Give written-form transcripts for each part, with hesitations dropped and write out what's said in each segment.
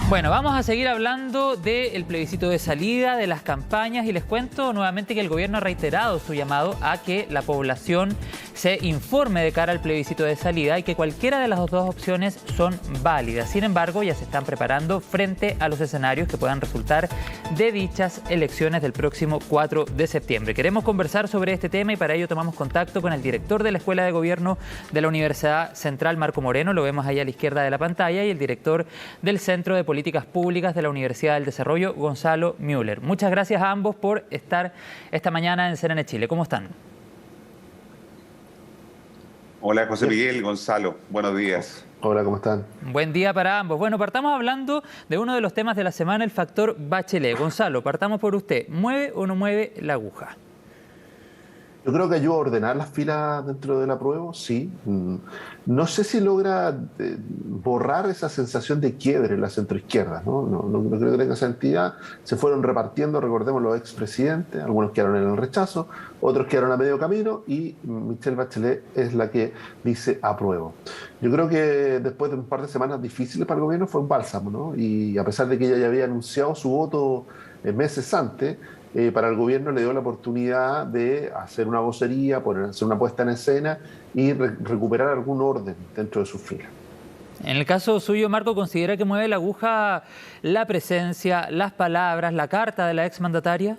Bueno, vamos a seguir hablando del plebiscito de salida, de las campañas, y les cuento nuevamente que el gobierno ha reiterado su llamado a que la población se informe de cara al plebiscito de salida y que cualquiera de las dos opciones son válidas. Sin embargo, ya se están preparando frente a los escenarios que puedan resultar de dichas elecciones del próximo 4 de septiembre. Queremos conversar sobre este tema y para ello tomamos contacto con el director de la Escuela de Gobierno de la Universidad Central, Marco Moreno, lo vemos ahí a la izquierda de la pantalla, y el director del Centro de Políticas Públicas de la Universidad del Desarrollo, Gonzalo Müller. Muchas gracias a ambos por estar esta mañana en CNN Chile. ¿Cómo están? Hola, José Miguel, Gonzalo. Buenos días. Hola, ¿cómo están? Buen día para ambos. Bueno, partamos hablando de uno de los temas de la semana, el factor Bachelet. Gonzalo, partamos por usted. ¿Mueve o no mueve la aguja? Yo creo que ayuda a ordenar las filas dentro del apruebo, sí. No sé si logra borrar esa sensación de quiebre en la centroizquierda, ¿no? No creo que tenga esa entidad. Se fueron repartiendo, recordemos, los expresidentes, algunos quedaron en el rechazo, otros quedaron a medio camino, y Michelle Bachelet es la que dice apruebo. Yo creo que después de un par de semanas difíciles para el gobierno fue un bálsamo, ¿no? Y a pesar de que ella ya había anunciado su voto meses antes, para el gobierno le dio la oportunidad de hacer una vocería, hacer una puesta en escena y recuperar algún orden dentro de sus filas. En el caso suyo, Marco, ¿considera que mueve la aguja la presencia, las palabras, la carta de la exmandataria?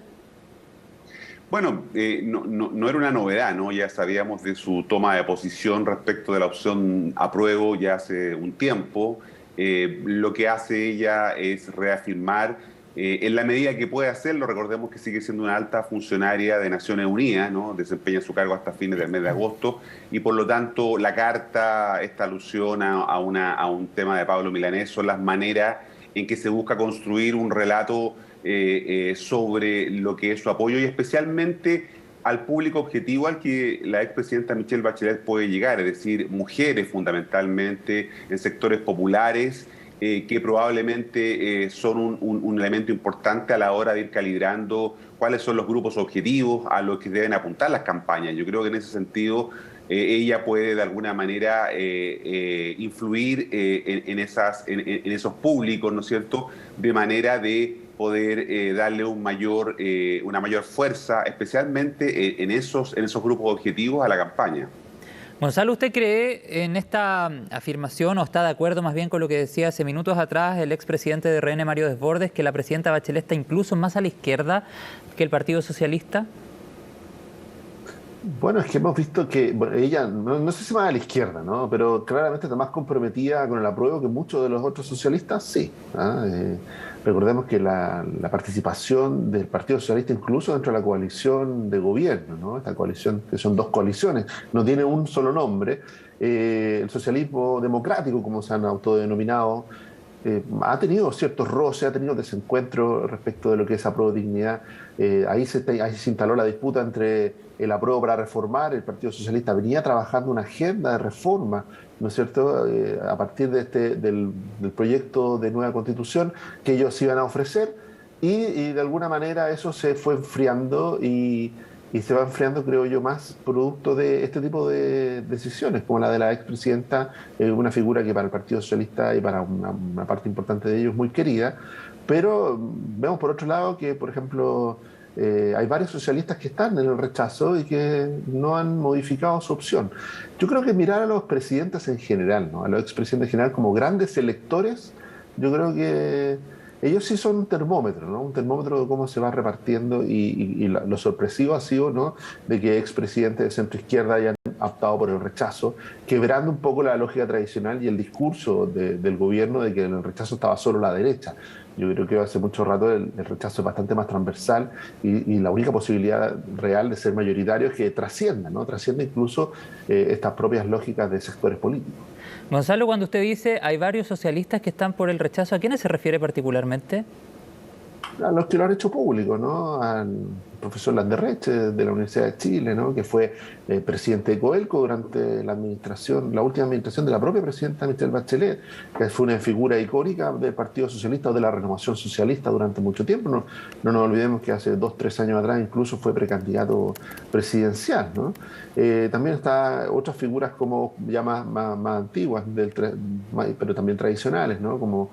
Bueno, no era una novedad, ¿no? Ya sabíamos de su toma de posición respecto de la opción apruebo ya hace un tiempo. Lo que hace ella es reafirmar, en la medida que puede hacerlo, recordemos que sigue siendo una alta funcionaria de Naciones Unidas, ¿no? Desempeña su cargo hasta fines del mes de agosto, y por lo tanto la carta, esta alusión a un tema de Pablo Milanés, son las maneras en que se busca construir un relato sobre lo que es su apoyo, y especialmente al público objetivo al que la expresidenta Michelle Bachelet puede llegar, es decir, mujeres fundamentalmente en sectores populares, que probablemente son un elemento importante a la hora de ir calibrando cuáles son los grupos objetivos a los que deben apuntar las campañas. Yo creo que en ese sentido ella puede de alguna manera influir en esos públicos, ¿no es cierto?, de manera de poder darle una mayor fuerza, especialmente en esos grupos objetivos a la campaña. Gonzalo, ¿usted cree en esta afirmación o está de acuerdo más bien con lo que decía hace minutos atrás el expresidente de RN, Mario Desbordes, que la presidenta Bachelet está incluso más a la izquierda que el Partido Socialista? Bueno, es que hemos visto que ella, no sé si más a la izquierda, ¿no? Pero claramente está más comprometida con el apruebo que muchos de los otros socialistas, sí. Recordemos que la participación del Partido Socialista incluso dentro de la coalición de gobierno, ¿no? Esta coalición, que son dos coaliciones, no tiene un solo nombre. El socialismo democrático, como se han autodenominado, ha tenido ciertos roces, ha tenido desencuentros respecto de lo que es apruebo dignidad. Ahí se instaló la disputa entre el apruebo para reformar. El Partido Socialista venía trabajando una agenda de reforma, ¿no es cierto?, a partir del proyecto de nueva constitución que ellos iban a ofrecer, y de alguna manera eso se fue enfriando y se va enfriando, creo yo, más producto de este tipo de decisiones, como la de la expresidenta, una figura que para el Partido Socialista y para una parte importante de ellos muy querida. Pero vemos por otro lado que, por ejemplo, hay varios socialistas que están en el rechazo y que no han modificado su opción. Yo creo que mirar a los presidentes en general, ¿no?, a los expresidentes en general como grandes electores, yo creo que ellos sí son un termómetro, ¿no? Un termómetro de cómo se va repartiendo, y lo sorpresivo ha sido, ¿no?, de que expresidentes de centroizquierda hayan optado por el rechazo, quebrando un poco la lógica tradicional y el discurso del gobierno de que en el rechazo estaba solo la derecha. Yo creo que hace mucho rato el rechazo es bastante más transversal, y la única posibilidad real de ser mayoritario es que trascienda, ¿no? Trascienda incluso estas propias lógicas de sectores políticos. Gonzalo, cuando usted dice hay varios socialistas que están por el rechazo, ¿a quiénes se refiere particularmente? A los que lo han hecho público, ¿no? Al profesor Landerreche de la Universidad de Chile, ¿no?, que fue presidente de Coelco durante la última administración de la propia presidenta Michelle Bachelet, que fue una figura icónica del Partido Socialista o de la Renovación Socialista durante mucho tiempo. No nos olvidemos que hace 2 o 3 años atrás incluso fue precandidato presidencial, ¿no? También está otras figuras como ya más antiguas, pero también tradicionales, ¿no?, como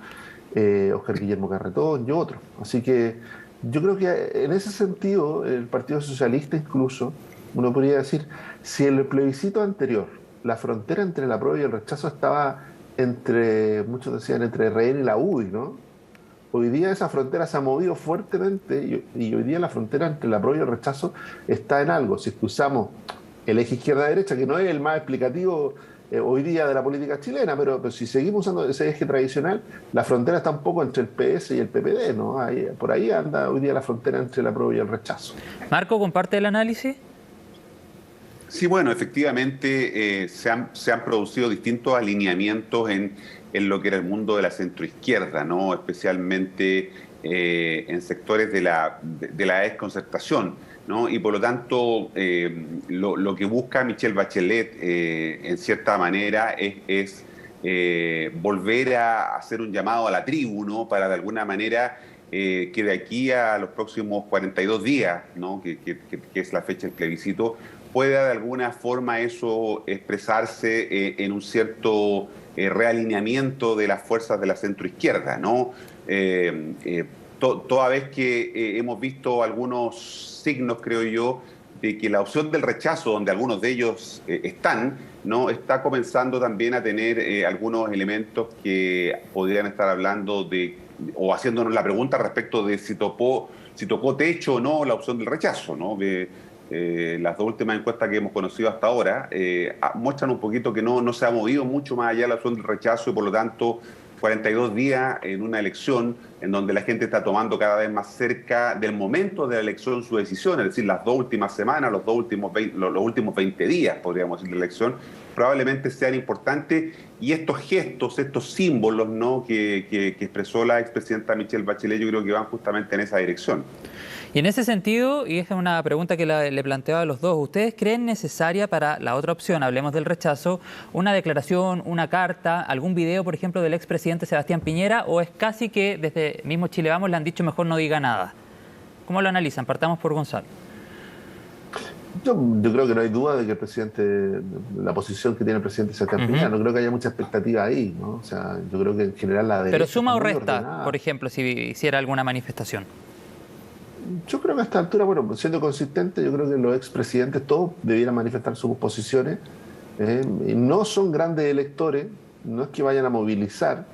Óscar Guillermo Carretón y otros. Así que yo creo que en ese sentido el Partido Socialista incluso, uno podría decir, si en el plebiscito anterior la frontera entre el apruebo y el rechazo estaba entre, muchos decían, entre RN y la UDI, ¿no? Hoy día esa frontera se ha movido fuertemente y hoy día la frontera entre el apruebo y el rechazo está en algo. Si usamos el eje izquierda-derecha, que no es el más explicativo hoy día de la política chilena, pero si seguimos usando ese eje tradicional, la frontera está un poco entre el PS y el PPD, ¿no? Por ahí anda hoy día la frontera entre el apruebo y el rechazo. Marco, ¿comparte el análisis? Sí, bueno, efectivamente se han producido distintos alineamientos en lo que era el mundo de la centroizquierda, ¿no? Especialmente en sectores de la desconcertación, ¿no? Y por lo tanto, lo que busca Michelle Bachelet, en cierta manera, es volver a hacer un llamado a la tribu, ¿no? Para de alguna manera que de aquí a los próximos 42 días, ¿no? que es la fecha del plebiscito, pueda de alguna forma eso expresarse en un cierto realineamiento de las fuerzas de la centroizquierda, ¿no? Toda vez que hemos visto algunos signos, creo yo, de que la opción del rechazo, donde algunos de ellos están, ¿no? Está comenzando también a tener algunos elementos que podrían estar hablando de, o haciéndonos la pregunta respecto de si tocó techo o no la opción del rechazo, ¿no? Las dos últimas encuestas que hemos conocido hasta ahora muestran un poquito que no se ha movido mucho más allá de la opción del rechazo y por lo tanto 42 días en una elección en donde la gente está tomando cada vez más cerca del momento de la elección su decisión, es decir, las dos últimas semanas, los últimos 20 días, podríamos decir, de la elección, probablemente sean importantes y estos gestos, estos símbolos, ¿no? que expresó la expresidenta Michelle Bachelet, yo creo que van justamente en esa dirección. Y en ese sentido, y esta es una pregunta que le planteaba a los dos, ¿ustedes creen necesaria para la otra opción, hablemos del rechazo, una declaración, una carta, algún video, por ejemplo, del expresidente Sebastián Piñera, o es casi que desde mismo Chile Vamos le han dicho mejor no diga nada? ¿Cómo lo analizan? Partamos por Gonzalo. Yo creo que no hay duda de que el presidente, la posición que tiene el presidente Sebastián Piñera, no creo que haya mucha expectativa ahí, ¿no? O sea, yo creo que en general la derecha... ¿Pero suma o resta, ordenada. por ejemplo, si hiciera alguna manifestación? Yo creo que a esta altura, bueno, siendo consistente, yo creo que los expresidentes todos debieran manifestar sus posiciones. Y no son grandes electores, no es que vayan a movilizar.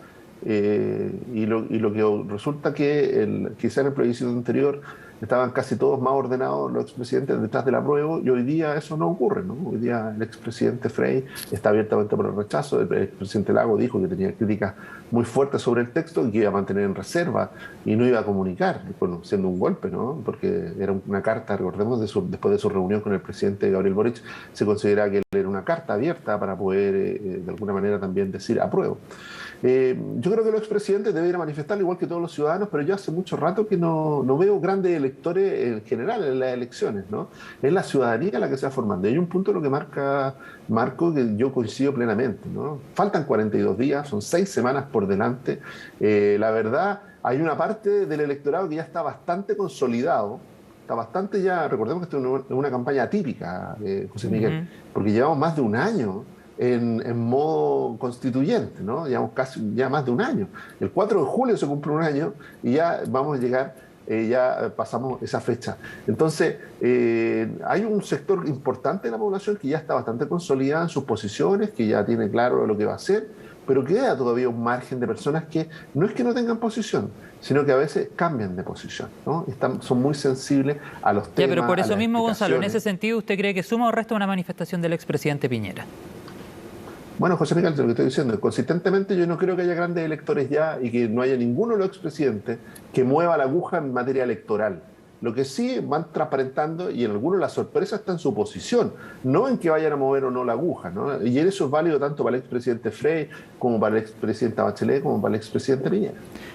Y lo que resulta que quizá en el plebiscito anterior estaban casi todos más ordenados los expresidentes detrás del apruebo y hoy día eso no ocurre, ¿no? Hoy día el expresidente Frey está abiertamente por el rechazo, el expresidente Lago dijo que tenía críticas muy fuertes sobre el texto y que iba a mantener en reserva y no iba a comunicar, bueno, siendo un golpe, ¿no? Porque era una carta, recordemos, después de su reunión con el presidente Gabriel Boric, se considera que era una carta abierta para poder de alguna manera también decir apruebo. Yo creo que los expresidentes deben manifestarlo igual que todos los ciudadanos, pero yo hace mucho rato que no veo grandes electores en general en las elecciones, ¿no? Es la ciudadanía la que se va formando. Y hay un punto en lo que marca Marco que yo coincido plenamente, ¿no? Faltan 42 días, son 6 semanas por delante. La verdad, hay una parte del electorado que ya está bastante consolidado, está bastante ya, recordemos que esto es una campaña atípica, José Miguel, porque llevamos más de un año en modo constituyente, ¿no? Llevamos casi ya más de un año. El 4 de julio se cumple un año y ya vamos a llegar, ya pasamos esa fecha. Entonces, hay un sector importante de la población que ya está bastante consolidada en sus posiciones, que ya tiene claro lo que va a hacer, pero queda todavía un margen de personas que no es que no tengan posición, sino que a veces cambian de posición, ¿no? Son muy sensibles a los temas. Ya, pero por eso mismo, Gonzalo, en ese sentido, ¿usted cree que suma o resta una manifestación del expresidente Piñera? Bueno, José Miguel, lo que estoy diciendo, consistentemente yo no creo que haya grandes electores ya y que no haya ninguno de los expresidentes que mueva la aguja en materia electoral. Lo que sí van transparentando, y en algunos la sorpresa está en su posición, no en que vayan a mover o no la aguja, ¿no? Y eso es válido tanto para el expresidente Frey, como para el expresidente Bachelet, como para el expresidente Piñera.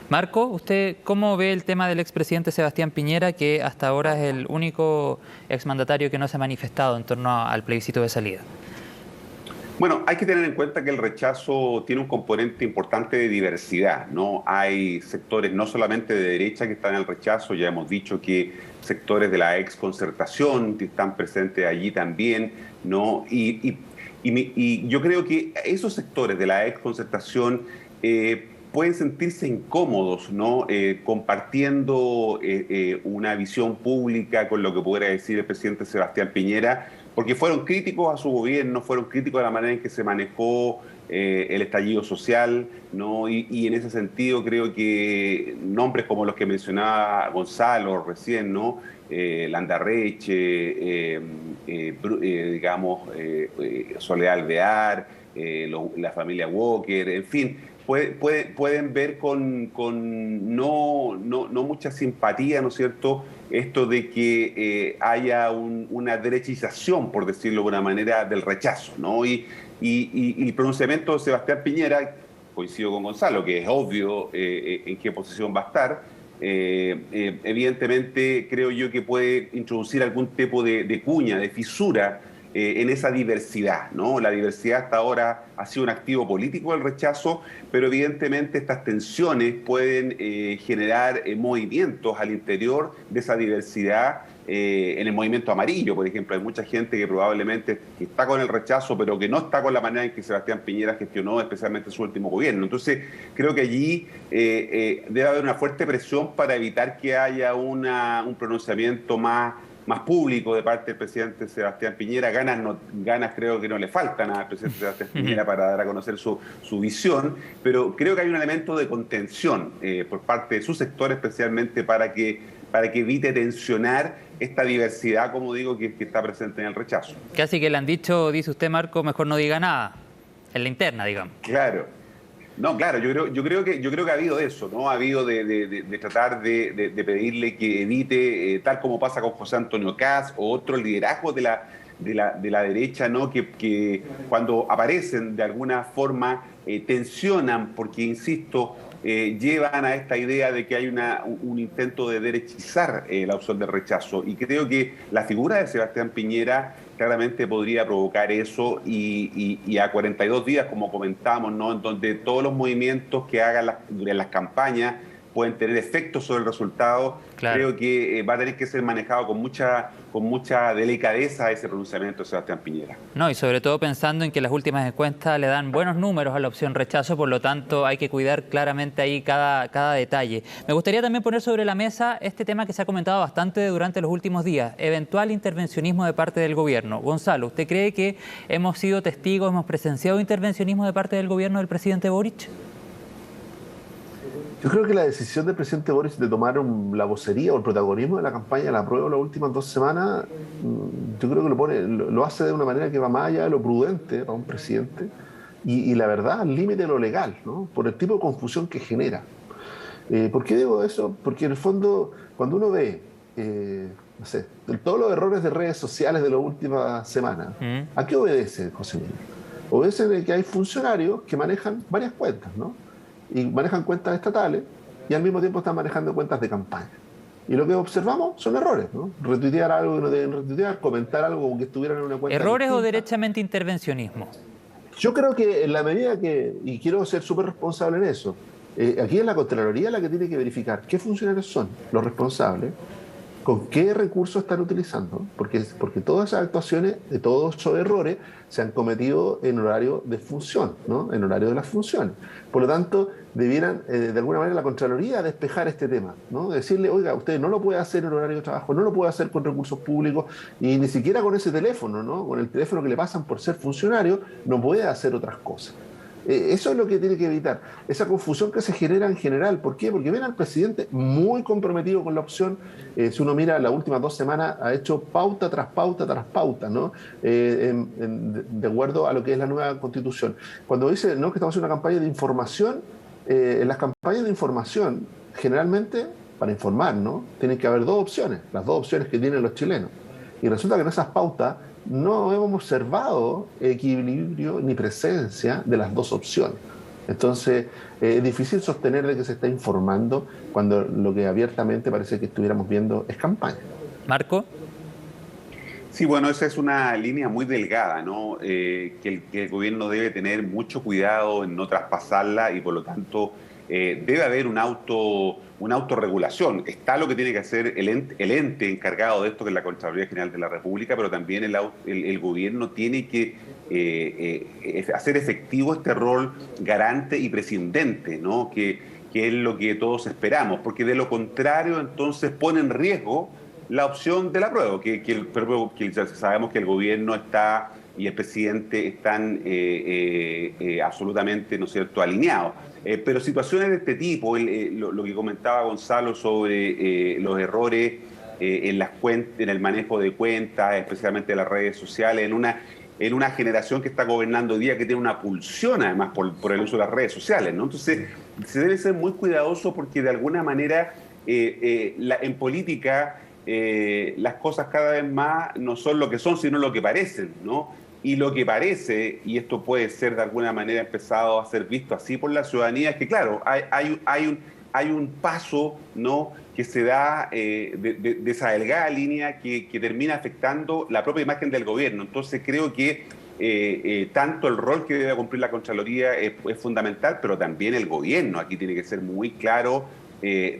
Marco, ¿usted cómo ve el tema del expresidente Sebastián Piñera, que hasta ahora es el único exmandatario que no se ha manifestado en torno al plebiscito de salida? Bueno, hay que tener en cuenta que el rechazo tiene un componente importante de diversidad, ¿no? Hay sectores no solamente de derecha que están en el rechazo, ya hemos dicho que sectores de la exconcertación están presentes allí también, ¿no? Y yo creo que esos sectores de la exconcertación pueden sentirse incómodos, ¿no? Compartiendo una visión pública con lo que pudiera decir el presidente Sebastián Piñera, porque fueron críticos a su gobierno, fueron críticos de la manera en que se manejó el estallido social, ¿no? Y en ese sentido creo que nombres como los que mencionaba Gonzalo recién, ¿no? Landarreche, Soledad Alvear, la familia Walker, en fin, pueden ver con no mucha simpatía, ¿no es cierto?, esto de que haya una derechización, por decirlo de una manera, del rechazo, ¿no? Y el pronunciamiento de Sebastián Piñera, coincido con Gonzalo, que es obvio en qué posición va a estar. Evidentemente creo yo que puede introducir algún tipo de cuña, de fisura en esa diversidad, ¿no? La diversidad hasta ahora ha sido un activo político del rechazo, pero evidentemente estas tensiones pueden generar movimientos al interior de esa diversidad. En el movimiento amarillo, por ejemplo, hay mucha gente que probablemente está con el rechazo, pero que no está con la manera en que Sebastián Piñera gestionó especialmente su último gobierno. Entonces, creo que allí debe haber una fuerte presión para evitar que haya un pronunciamiento más público de parte del presidente Sebastián Piñera. Ganas creo que no le faltan al presidente Sebastián Piñera para dar a conocer su visión, pero creo que hay un elemento de contención por parte de su sector, especialmente para que evite tensionar esta diversidad, como digo, que está presente en el rechazo. Casi que le han dicho, dice usted, Marco, mejor no diga nada, en la interna, digamos. Claro. No, claro, yo creo que ha habido eso, ¿no? Ha habido de tratar de pedirle que evite, tal como pasa con José Antonio Kast o otros liderazgos de la derecha, ¿no? Que cuando aparecen de alguna forma tensionan, porque, insisto, llevan a esta idea de que hay un intento de derechizar la opción de rechazo. Y creo que la figura de Sebastián Piñera claramente podría provocar eso y a 42 días, como comentamos, ¿no?, en donde todos los movimientos que hagan las campañas pueden tener efectos sobre el resultado. Claro. Creo que va a tener que ser manejado con mucha delicadeza ese pronunciamiento de Sebastián Piñera. No, y sobre todo pensando en que las últimas encuestas le dan buenos números a la opción rechazo, por lo tanto hay que cuidar claramente ahí cada detalle. Me gustaría también poner sobre la mesa este tema que se ha comentado bastante durante los últimos días, eventual intervencionismo de parte del gobierno. Gonzalo, ¿usted cree que hemos sido testigos, hemos presenciado intervencionismo de parte del gobierno del presidente Boric? Yo creo que la decisión del presidente Boric de tomar la vocería o el protagonismo de la campaña de la apruebo las últimas 2 semanas, yo creo que lo hace de una manera que va más allá de lo prudente para un presidente y la verdad al límite de lo legal, ¿no? Por el tipo de confusión que genera. ¿Por qué digo eso? Porque en el fondo, cuando uno ve, no sé, todos los errores de redes sociales de las últimas semanas, ¿a qué obedece, José Miguel? Obedece de que hay funcionarios que manejan varias cuentas, ¿no? Y manejan cuentas estatales y al mismo tiempo están manejando cuentas de campaña. Y lo que observamos son errores, ¿no? Retuitear algo que no deben retuitear, comentar algo como que estuvieran en una cuenta ¿Errores distinta. O derechamente intervencionismo? Yo creo que en la medida que, y quiero ser súper responsable en eso, aquí es la Contraloría la que tiene que verificar qué funcionarios son los responsables, con qué recursos están utilizando, porque todas esas actuaciones, de todos esos errores, se han cometido en horario de función, ¿no? En horario de las funciones. Por lo tanto, debieran, de alguna manera, la Contraloría despejar este tema, ¿no? Decirle, oiga, usted no lo puede hacer en horario de trabajo, no lo puede hacer con recursos públicos, y ni siquiera con ese teléfono, ¿no? Con el teléfono que le pasan por ser funcionario, no puede hacer otras cosas. Eso es lo que tiene que evitar, esa confusión que se genera en general. ¿Por qué? Porque ven al presidente muy comprometido con la opción. Si uno mira las últimas 2 semanas, ha hecho pauta tras pauta tras pauta, ¿no? De acuerdo a lo que es la nueva Constitución. Cuando dice, ¿no?, que estamos haciendo una campaña de información, en las campañas de información, generalmente, para informar, ¿no?, tienen que haber 2 opciones, las 2 opciones que tienen los chilenos. Y resulta que en esas pautas no hemos observado equilibrio ni presencia de las 2 opciones. Entonces, es difícil sostener de que se está informando cuando lo que abiertamente parece que estuviéramos viendo es campaña. Marco. Sí, bueno, esa es una línea muy delgada, ¿no? Que el gobierno debe tener mucho cuidado en no traspasarla y, por lo tanto, debe haber una autorregulación. Está lo que tiene que hacer el ente encargado de esto, que es la Contraloría General de la República, pero también el gobierno tiene que hacer efectivo este rol garante y prescindente, ¿no? Que es lo que todos esperamos, porque de lo contrario entonces pone en riesgo la opción del apruebo, que sabemos que el gobierno está y el presidente están absolutamente, ¿no es cierto?, alineados. Pero situaciones de este tipo, lo que comentaba Gonzalo sobre los errores en el manejo de cuentas, especialmente de las redes sociales, en una generación que está gobernando hoy día, que tiene una pulsión además por el uso de las redes sociales, ¿no? Entonces, se debe ser muy cuidadoso porque de alguna manera en política las cosas cada vez más no son lo que son, sino lo que parecen, ¿no? Y lo que parece, y esto puede ser de alguna manera empezado a ser visto así por la ciudadanía, es que claro, hay un paso, ¿no?, que se da de esa delgada línea que termina afectando la propia imagen del gobierno. Entonces creo que tanto el rol que debe cumplir la Contraloría es fundamental, pero también el gobierno aquí tiene que ser muy claro,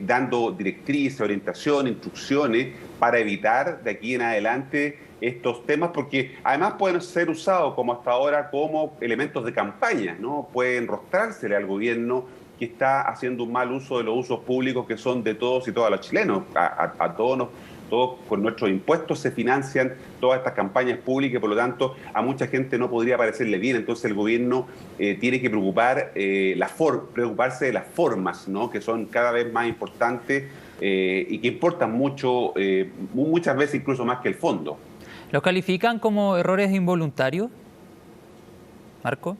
dando directrices, orientación, instrucciones para evitar de aquí en adelante estos temas, porque además pueden ser usados como hasta ahora como elementos de campaña, ¿no? Pueden rostrársele al gobierno que está haciendo un mal uso de los usos públicos que son de todos y todas los chilenos. Todos con nuestros impuestos se financian todas estas campañas públicas y por lo tanto a mucha gente no podría parecerle bien. Entonces el gobierno tiene que preocuparse de las formas, ¿no?, que son cada vez más importantes y que importan mucho, muchas veces incluso más que el fondo. ¿Los califican como errores involuntarios, Marco?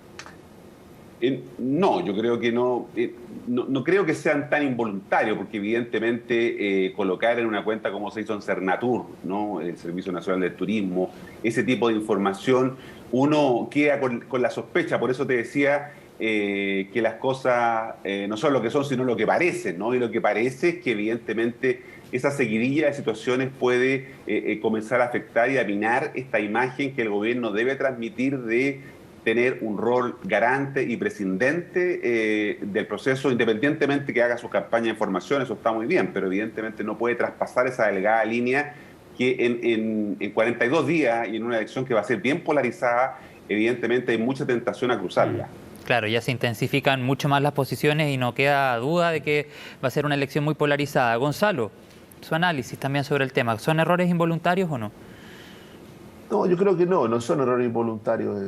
No, yo creo que no, no creo que sean tan involuntarios, porque evidentemente colocar en una cuenta como se hizo en Cernatur, ¿no?, el Servicio Nacional del Turismo, ese tipo de información, uno queda con la sospecha. Por eso te decía que las cosas no son lo que son, sino lo que parecen, ¿no? Y lo que parece es que evidentemente esa seguidilla de situaciones puede comenzar a afectar y a minar esta imagen que el gobierno debe transmitir de tener un rol garante y prescindente del proceso, independientemente que haga su campaña de información. Eso está muy bien, pero evidentemente no puede traspasar esa delgada línea que en 42 días y en una elección que va a ser bien polarizada, evidentemente hay mucha tentación a cruzarla. Claro, ya se intensifican mucho más las posiciones y no queda duda de que va a ser una elección muy polarizada. Gonzalo, su análisis también sobre el tema, ¿son errores involuntarios o no? No, yo creo que no son errores involuntarios,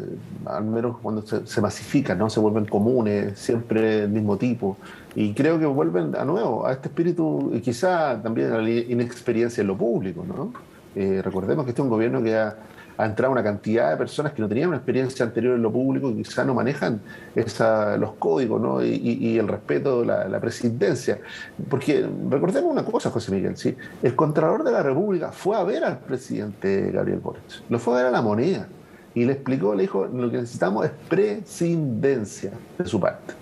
al menos cuando se masifican, ¿no? Se vuelven comunes, siempre del mismo tipo. Y creo que vuelven a nuevo a este espíritu y quizá también a la inexperiencia en lo público, ¿no? Recordemos que este es un gobierno que ha entrado una cantidad de personas que no tenían una experiencia anterior en lo público, que quizá no manejan los códigos, ¿no?, y el respeto, la presidencia. Porque recordemos una cosa, José Miguel, ¿sí? El Contralor de la República fue a ver al presidente Gabriel Boric, lo fue a ver a La Moneda y le explicó, le dijo, lo que necesitamos es presidencia de su parte.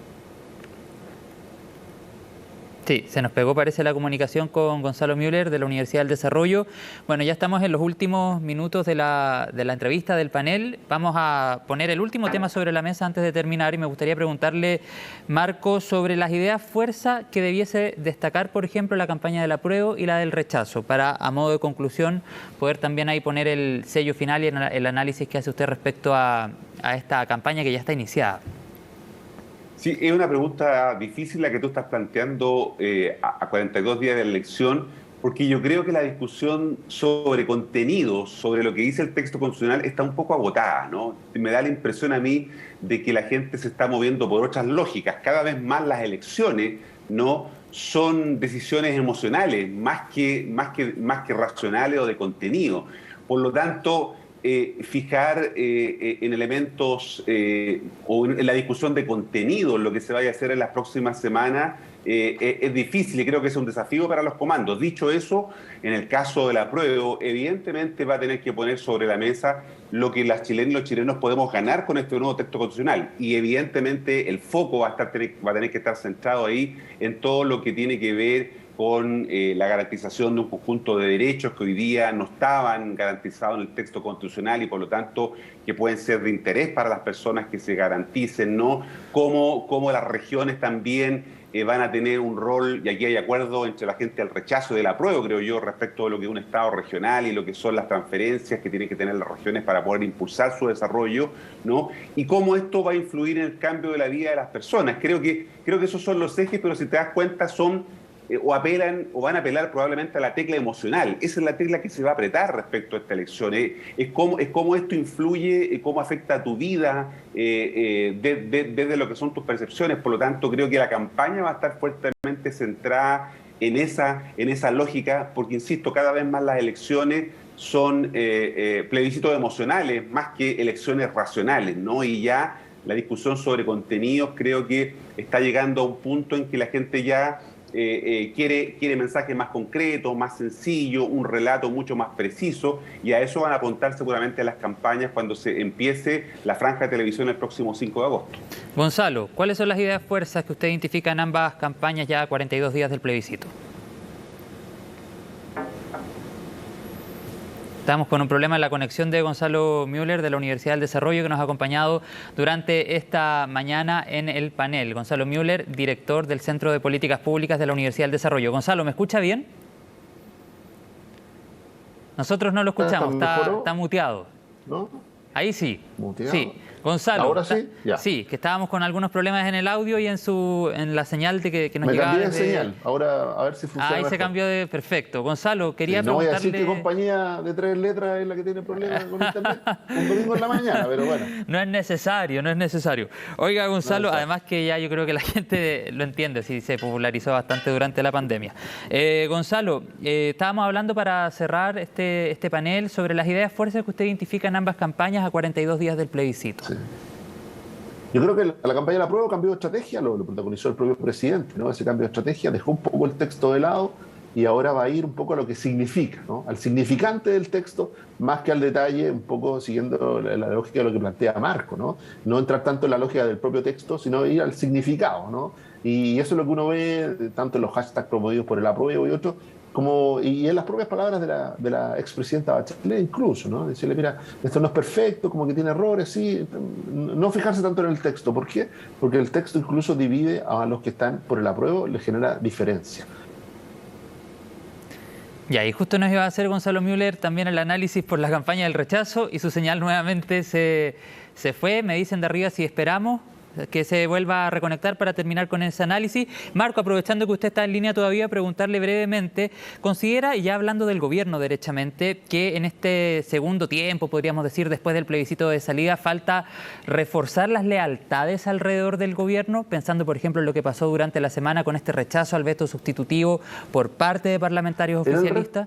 Sí, se nos pegó, parece, la comunicación con Gonzalo Müller de la Universidad del Desarrollo. Bueno, ya estamos en los últimos minutos de la entrevista del panel. Vamos a poner el último tema sobre la mesa antes de terminar y me gustaría preguntarle, Marco, sobre las ideas fuerza que debiese destacar, por ejemplo, la campaña del apruebo y la del rechazo, para, a modo de conclusión, poder también ahí poner el sello final y el análisis que hace usted respecto a esta campaña que ya está iniciada. Sí, es una pregunta difícil la que tú estás planteando a 42 días de la elección, porque yo creo que la discusión sobre contenidos, sobre lo que dice el texto constitucional, está un poco agotada, ¿no? Me da la impresión a mí de que la gente se está moviendo por otras lógicas. Cada vez más las elecciones, ¿no?, son decisiones emocionales, más que racionales o de contenido. Por lo tanto, fijar en elementos o en la discusión de contenido lo que se vaya a hacer en las próximas semanas es difícil y creo que es un desafío para los comandos. Dicho eso, en el caso del apruebo, evidentemente va a tener que poner sobre la mesa lo que las chilenas y los chilenos podemos ganar con este nuevo texto constitucional. Y evidentemente el foco va a tener que estar centrado ahí en todo lo que tiene que ver con la garantización de un conjunto de derechos que hoy día no estaban garantizados en el texto constitucional y por lo tanto que pueden ser de interés para las personas que se garanticen, ¿no? Como las regiones también van a tener un rol, y aquí hay acuerdo entre la gente del rechazo y del apruebo, creo yo, respecto a lo que es un Estado regional y lo que son las transferencias que tienen que tener las regiones para poder impulsar su desarrollo, ¿no? Y cómo esto va a influir en el cambio de la vida de las personas. Creo que esos son los ejes, pero si te das cuenta son o apelan o van a apelar probablemente a la tecla emocional. Esa es la tecla que se va a apretar respecto a esta elección. Es cómo esto influye, cómo afecta a tu vida desde lo que son tus percepciones. Por lo tanto, creo que la campaña va a estar fuertemente centrada en esa lógica, porque, insisto, cada vez más las elecciones son plebiscitos emocionales más que elecciones racionales, ¿no? Y ya la discusión sobre contenidos creo que está llegando a un punto en que la gente ya quiere mensajes más concretos, más sencillos, un relato mucho más preciso, y a eso van a apuntar seguramente las campañas cuando se empiece la franja de televisión el próximo 5 de agosto. Gonzalo, ¿cuáles son las ideas fuerzas que usted identifica en ambas campañas ya a 42 días del plebiscito? Estamos con un problema en la conexión de Gonzalo Müller de la Universidad del Desarrollo, que nos ha acompañado durante esta mañana en el panel. Gonzalo Müller, director del Centro de Políticas Públicas de la Universidad del Desarrollo. Gonzalo, ¿me escucha bien? Nosotros no lo escuchamos, está muteado. ¿No? Ahí sí. Muteado. Sí. Gonzalo, ¿ahora sí? Ya. Sí, que estábamos con algunos problemas en el audio y en la señal de que nos llegaba. Me cambié de señal, ahora a ver si funciona ahí mejor. Se cambió de... Perfecto. Gonzalo, quería no preguntarle... voy a decir qué compañía de 3 letras es la que tiene problemas con internet un domingo en la mañana, pero bueno. No es necesario. Oiga, Gonzalo, además que ya yo creo que la gente lo entiende, sí, se popularizó bastante durante la pandemia. Gonzalo, estábamos hablando para cerrar este panel sobre las ideas fuerzas que usted identifica en ambas campañas a 42 días del plebiscito. Sí. Yo creo que la campaña de la prueba cambió de estrategia, lo protagonizó el propio presidente, ¿no? Ese cambio de estrategia dejó un poco el texto de lado y ahora va a ir un poco a lo que significa, ¿no? Al significante del texto, más que al detalle, un poco siguiendo la lógica de lo que plantea Marco, ¿no? No entrar tanto en la lógica del propio texto, sino ir al significado, ¿no? Y eso es lo que uno ve tanto en los hashtags promovidos por el apruebo y otros, y en las propias palabras de la expresidenta Bachelet incluso, ¿no? Decirle, mira, esto no es perfecto, como que tiene errores, sí, no fijarse tanto en el texto. ¿Por qué? Porque el texto incluso divide a los que están por el apruebo, les genera diferencia. Ya, y justo nos iba a hacer Gonzalo Müller también el análisis por la campaña del rechazo y su señal nuevamente se fue. Me dicen de arriba si esperamos que se vuelva a reconectar para terminar con ese análisis. Marco, aprovechando que usted está en línea todavía, preguntarle brevemente, ¿considera, y ya hablando del gobierno derechamente, que en este segundo tiempo, podríamos decir, después del plebiscito de salida, falta reforzar las lealtades alrededor del gobierno, pensando, por ejemplo, en lo que pasó durante la semana con este rechazo al veto sustitutivo por parte de parlamentarios oficialistas?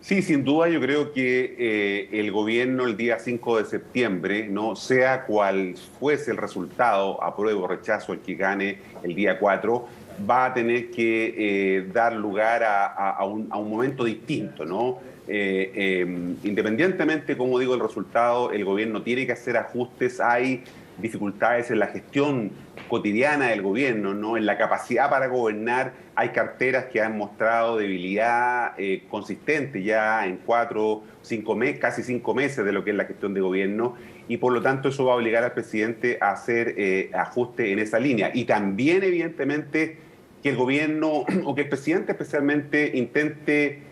Sí, sin duda yo creo que el gobierno el día 5 de septiembre, ¿no? Sea cual fuese el resultado, apruebo o rechazo el que gane el día 4, va a tener que dar lugar a un momento distinto, ¿no? Independientemente, como digo, el resultado, el gobierno tiene que hacer ajustes. Hay dificultades en la gestión cotidiana del gobierno, ¿no? En la capacidad para gobernar. Hay carteras que han mostrado debilidad consistente ya en 4, 5 meses, casi 5 meses de lo que es la gestión de gobierno, y por lo tanto eso va a obligar al presidente a hacer ajuste en esa línea. Y también, evidentemente, que el gobierno, o que el presidente especialmente, intente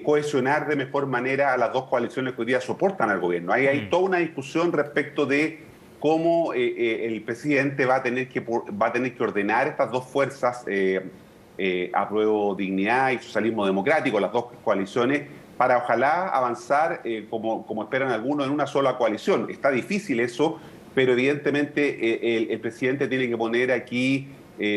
cohesionar de mejor manera a las dos coaliciones que hoy día soportan al gobierno. Hay toda una discusión respecto de cómo el presidente va a tener que ordenar estas dos fuerzas, Apruebo Dignidad y Socialismo Democrático, las dos coaliciones, para ojalá avanzar, como esperan algunos, en una sola coalición. Está difícil eso, pero evidentemente el presidente tiene que poner aquí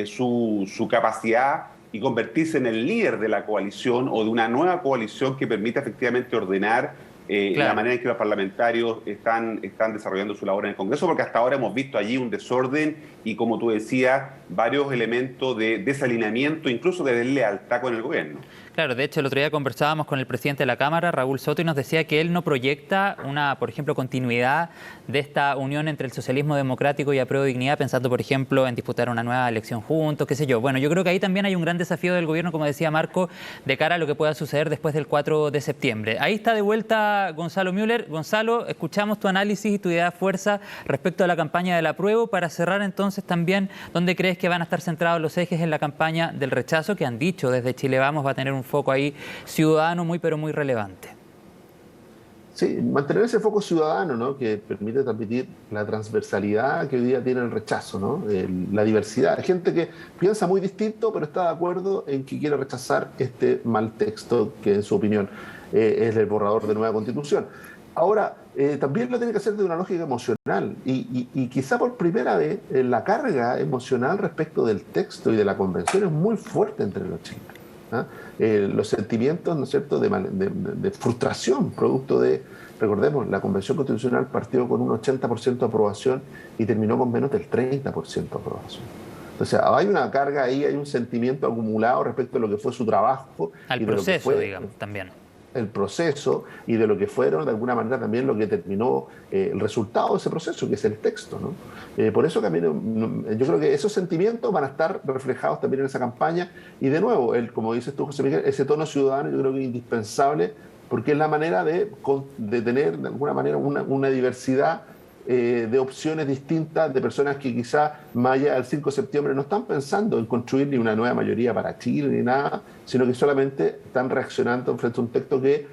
su capacidad y convertirse en el líder de la coalición o de una nueva coalición que permita efectivamente ordenar la manera en que los parlamentarios están desarrollando su labor en el Congreso, porque hasta ahora hemos visto allí un desorden y, como tú decías, varios elementos de desalineamiento, incluso de deslealtad con el gobierno. Claro, de hecho el otro día conversábamos con el presidente de la Cámara, Raúl Soto, y nos decía que él no proyecta una, por ejemplo, continuidad de esta unión entre el socialismo democrático y Apruebo Dignidad, pensando, por ejemplo, en disputar una nueva elección juntos, qué sé yo. Bueno, yo creo que ahí también hay un gran desafío del gobierno, como decía Marco, de cara a lo que pueda suceder después del 4 de septiembre. Ahí está de vuelta está Gonzalo Müller. Gonzalo, escuchamos tu análisis y tu idea de fuerza respecto a la campaña del apruebo. Para cerrar entonces también, ¿dónde crees que van a estar centrados los ejes en la campaña del rechazo? Que han dicho desde Chile Vamos va a tener un foco ahí ciudadano muy pero muy relevante. Sí, mantener ese foco ciudadano, ¿no? Que permite transmitir la transversalidad que hoy día tiene el rechazo, ¿no? La diversidad. Hay gente que piensa muy distinto, pero está de acuerdo en que quiere rechazar este mal texto que, en su opinión, es el borrador de nueva Constitución. Ahora, también lo tiene que hacer de una lógica emocional y quizá por primera vez la carga emocional respecto del texto y de la convención es muy fuerte entre los chilenos. ¿Ah? Los sentimientos, ¿no es cierto?, de frustración, producto de, recordemos, la Convención Constitucional partió con un 80% de aprobación y terminó con menos del 30% de aprobación. Entonces, hay una carga ahí, hay un sentimiento acumulado respecto a lo que fue su trabajo. Al y de proceso, lo que fue, digamos, también. El proceso y de lo que fueron, de alguna manera, también lo que terminó el resultado de ese proceso, que es el texto, ¿no? Por eso también yo creo que esos sentimientos van a estar reflejados también en esa campaña y, de nuevo, como dices tú, José Miguel, ese tono ciudadano yo creo que es indispensable porque es la manera de tener, de alguna manera, una diversidad de opciones distintas de personas que quizás más allá del 5 de septiembre no están pensando en construir ni una nueva mayoría para Chile ni nada, sino que solamente están reaccionando frente a un texto que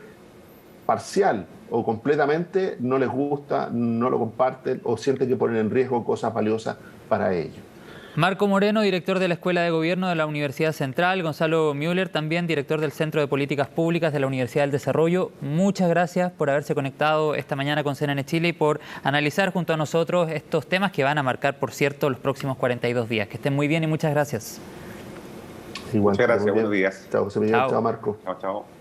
parcial o completamente no les gusta, no lo comparten o sienten que ponen en riesgo cosas valiosas para ellos. Marco Moreno, director de la Escuela de Gobierno de la Universidad Central, Gonzalo Müller, también director del Centro de Políticas Públicas de la Universidad del Desarrollo. Muchas gracias por haberse conectado esta mañana con CNN Chile y por analizar junto a nosotros estos temas que van a marcar, por cierto, los próximos 42 días. Que estén muy bien y muchas gracias. Igual, muchas gracias, buenos días. Chao, José Miguel, chao Marco. Chao, chao.